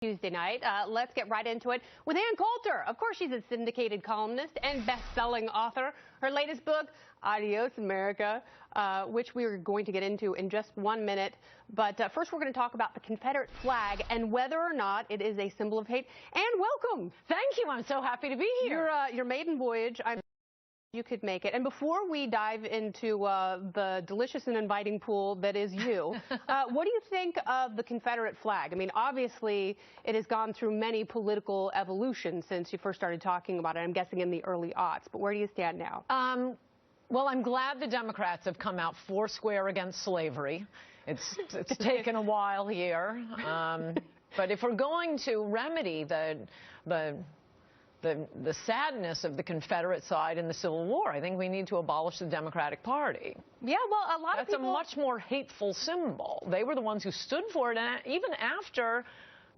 Tuesday night. Let's get right into it with Ann Coulter. Of course, she's a syndicated columnist and best-selling author. Her latest book, Adios, America, which we are going to get into in just 1 minute. But first, we're going to talk about the Confederate flag and whether or not it is a symbol of hate. Ann, welcome. Thank you. I'm so happy to be here. Your maiden voyage. You could make it. And before we dive into the delicious and inviting pool that is you, what do you think of the Confederate flag? I mean, obviously, it has gone through many political evolutions since you first started talking about it, I'm guessing in the early aughts. But where do you stand now? Well, I'm glad the Democrats have come out foursquare against slavery. It's taken a while here. But if we're going to remedy the sadness of the Confederate side in the Civil War, I think we need to abolish the Democratic Party. Yeah, well, a lot of people... That's a much more hateful symbol. They were the ones who stood for it, and even after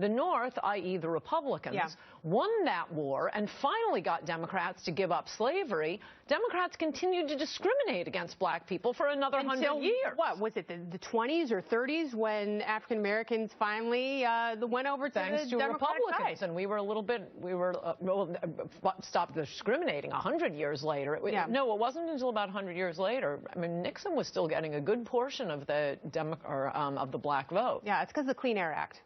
the North, i.e. the Republicans, won that war and finally got Democrats to give up slavery, Democrats continued to discriminate against black people for another 100 years. What, was it the 20s or 30s when African Americans finally went over to Thanks the to Democratic Republicans, side? and we were stopped discriminating 100 years later. No, it wasn't until about 100 years later. I mean, Nixon was still getting a good portion of the of the black vote. Yeah, it's because of the Clean Air Act.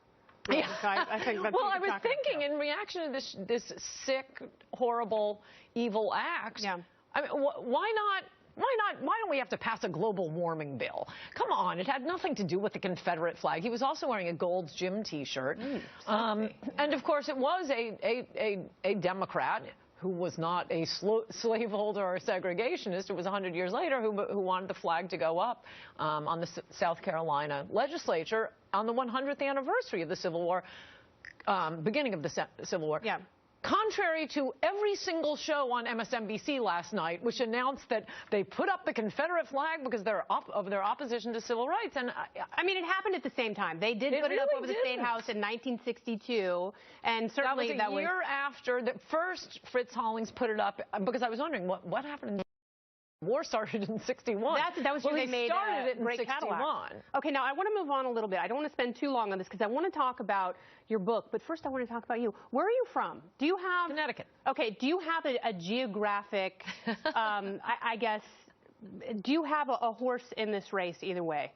Yeah. I think that's well, I was thinking in reaction to this sick, horrible, evil act. Yeah. I mean, why don't we have to pass a global warming bill? Come on, it had nothing to do with the Confederate flag. He was also wearing a Gold's Gym T-shirt, and of course, it was a Democrat who was not a slaveholder or a segregationist. It was 100 years later who wanted the flag to go up on the South Carolina legislature on the 100th anniversary of the Civil War, beginning of the Civil War. Yeah. Contrary to every single show on MSNBC last night, which announced that they put up the Confederate flag because of their opposition to civil rights. And I mean, it happened at the same time. They did put it up over the State House in 1962, and certainly that was a year after that. First, Fritz Hollings put it up because I was wondering what happened. The war started in 61. That was when they made started it in Great 61. Cadillac. Okay, now I want to move on a little bit. I don't want to spend too long on this because I want to talk about your book. But first, I want to talk about you. Where are you from? Do you have Connecticut? Okay. Do you have a geographic? I guess. Do you have a horse in this race either way?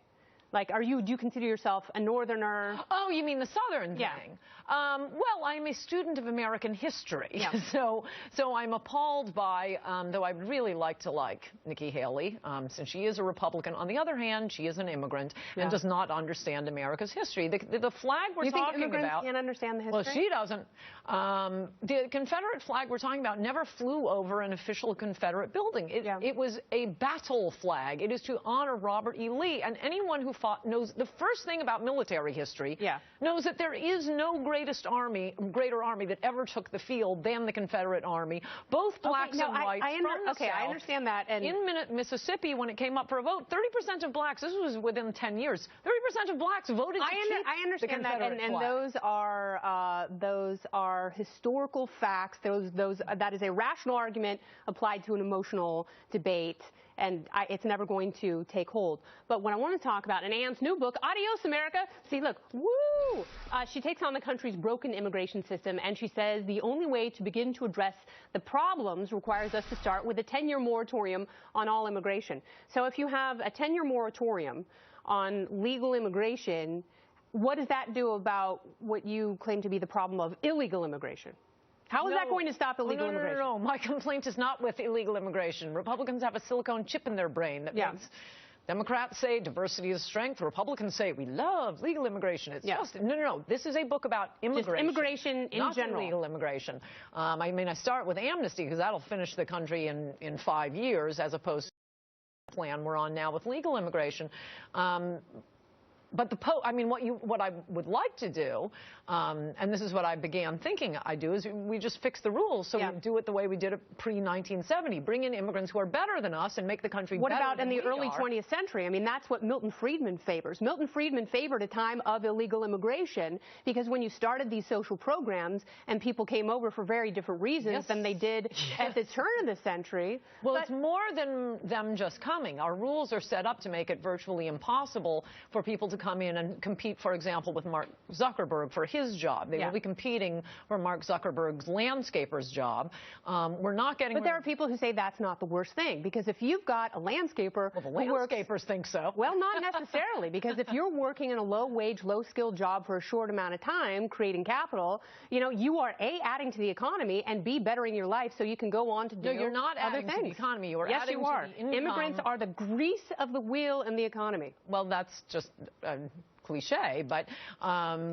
Like, do you consider yourself a northerner? Oh, you mean the southern thing? Well, I'm a student of American history, so I'm appalled by, though I'd really like to like Nikki Haley, since she is a Republican. On the other hand, she is an immigrant and does not understand America's history. The flag we're talking about... You think immigrants can't understand the history? Well, she doesn't. The Confederate flag we're talking about never flew over an official Confederate building. It was a battle flag. It is to honor Robert E. Lee, and anyone who fought knows the first thing about military history knows that there is no greater army that ever took the field than the Confederate Army, both blacks and whites from the South. I understand that. And in Mississippi, when it came up for a vote, 30% of blacks, this was within 10 years, 30% of blacks voted to keep the Confederate flag. And those are historical facts. That is a rational argument applied to an emotional debate. And it's never going to take hold. But what I want to talk about in Ann's new book, Adios, America. See, look, woo! She takes on the country's broken immigration system, and she says the only way to begin to address the problems requires us to start with a 10-year moratorium on all immigration. So if you have a 10-year moratorium on legal immigration, what does that do about what you claim to be the problem of illegal immigration? How is that going to stop illegal immigration? No. My complaint is not with illegal immigration. Republicans have a silicone chip in their brain that means Democrats say diversity is strength. Republicans say we love legal immigration. It's just no. This is a book about immigration. Just immigration in not general. Legal immigration. I mean, I start with amnesty because that'll finish the country in 5 years, as opposed to the plan we're on now with legal immigration. But what I would like to do, and this is what I began thinking I do, is we just fix the rules. So we do it the way we did it pre-1970. Bring in immigrants who are better than us and make the country better than we are. What about in the early 20th century? I mean, that's what Milton Friedman favors. Milton Friedman favored a time of illegal immigration because when you started these social programs and people came over for very different reasons than they did at the turn of the century. Well, it's more than them just coming. Our rules are set up to make it virtually impossible for people to to come in and compete, for example, with Mark Zuckerberg for his job. They will be competing for Mark Zuckerberg's landscaper's job. We're not getting. But there are people who say that's not the worst thing, because if you've got a landscaper, well, the landscapers think so. Well, not necessarily, because if you're working in a low-wage, low-skilled job for a short amount of time, creating capital, you know, you are A, adding to the economy, and B, bettering your life so you can go on to do No, you're not other adding things. to the economy. You are yes, adding you are. to the income. Immigrants are the grease of the wheel in the economy. Well, that's just cliche, but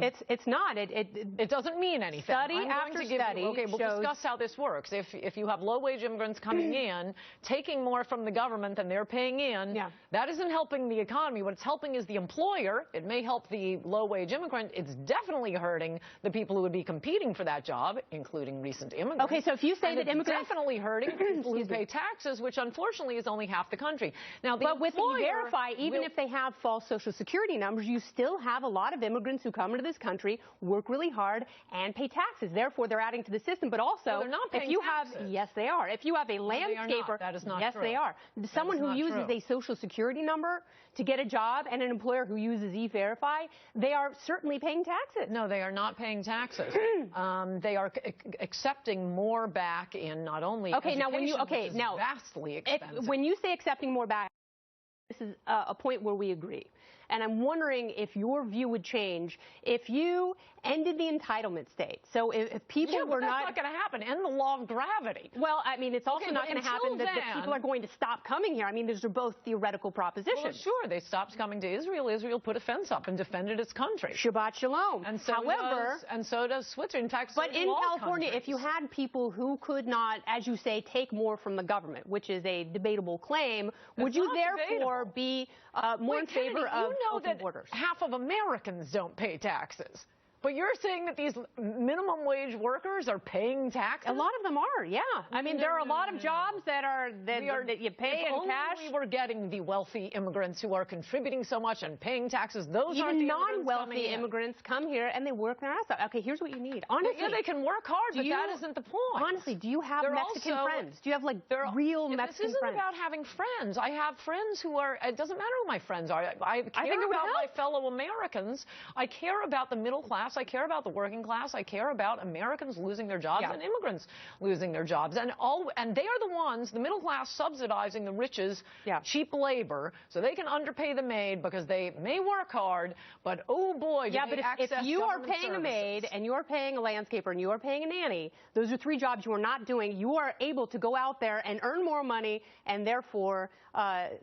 it's not. It doesn't mean anything. Study after study okay, we'll discuss how this works. If you have low-wage immigrants coming in, taking more from the government than they're paying in, that isn't helping the economy. What it's helping is the employer. It may help the low-wage immigrant. It's definitely hurting the people who would be competing for that job, including recent immigrants. Okay, so if you say that immigrants... It's definitely hurting people who pay taxes, which unfortunately is only half the country. Now, the but with E-Verify, even if they have false Social Security numbers, you still have a lot of immigrants who come into this country, work really hard, and pay taxes. Therefore, they're adding to the system. But also, well, they're not paying if you taxes. have, yes, they are. If you have a landscaper, that is not yes, true. they are. Someone who uses a Social Security number to get a job and an employer who uses E-Verify, they are certainly paying taxes. No, they are not paying taxes. They are accepting more back in not only education, now when you which is vastly expensive. When you say accepting more back, this is a point where we agree. And I'm wondering if your view would change if you ended the entitlement state. So if people were that's not going to happen. End the law of gravity. Well, I mean, it's also not going to happen that people are going to stop coming here. I mean, those are both theoretical propositions. Well, sure, they stopped coming to Israel. Israel put a fence up and defended its country. Shabbat shalom. And so does Switzerland. In fact, but in California, if you had people who could not, as you say, take more from the government, which is a debatable claim, would you therefore be more in favor of open borders? Half of Americans don't pay taxes. But you're saying that these minimum wage workers are paying taxes? A lot of them are, yeah. I mean, there are a lot of jobs that you pay in cash. We were getting the wealthy immigrants who are contributing so much and paying taxes. Those aren't the non-wealthy immigrants come here and they work their ass off. Okay, here's what you need. Honestly, yeah, they can work hard, but that isn't the point. Honestly, do you have Mexican friends? Do you have real Mexican friends? This isn't about having friends. I have friends who are. It doesn't matter who my friends are. I care about my fellow Americans. I care about the middle class. I care about the working class. I care about Americans losing their jobs and immigrants losing their jobs. And they are the ones, the middle class, subsidizing the rich's cheap labor so they can underpay the maid because they may work hard, but oh boy, do they access if you are paying services. a maid and you're paying a landscaper and you are paying a nanny, those are three jobs you are not doing. You are able to go out there and earn more money and therefore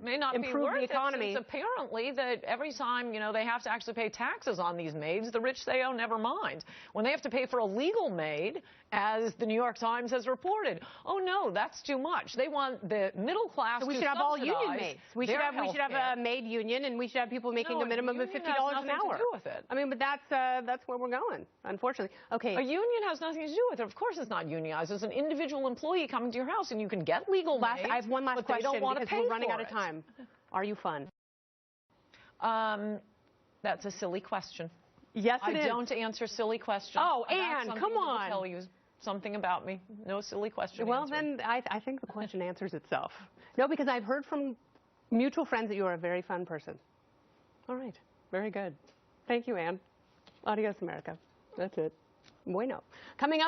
may not improve the economy. It's apparently that every time they have to actually pay taxes on these maids, the rich say, oh, never mind. When they have to pay for a legal maid, as the New York Times has reported, oh no, that's too much. They want the middle class. So we should have all union maids. We should have a maid union, and we should have people making a minimum of $50 an hour. To do with it. I mean, but that's where we're going, unfortunately. Okay. A union has nothing to do with it. Of course, it's not unionized. It's an individual employee coming to your house, and you can get legal maids. I have one last question they don't want to pay we're running out of time. Are you fun? That's a silly question. Yes, it is. I don't answer silly questions. Oh, Anne, come on. I tell you something about me. No silly question. Well, then I think the question answers itself. No, because I've heard from mutual friends that you are a very fun person. All right. Very good. Thank you, Anne. Adios, America. That's it. Bueno. Coming up.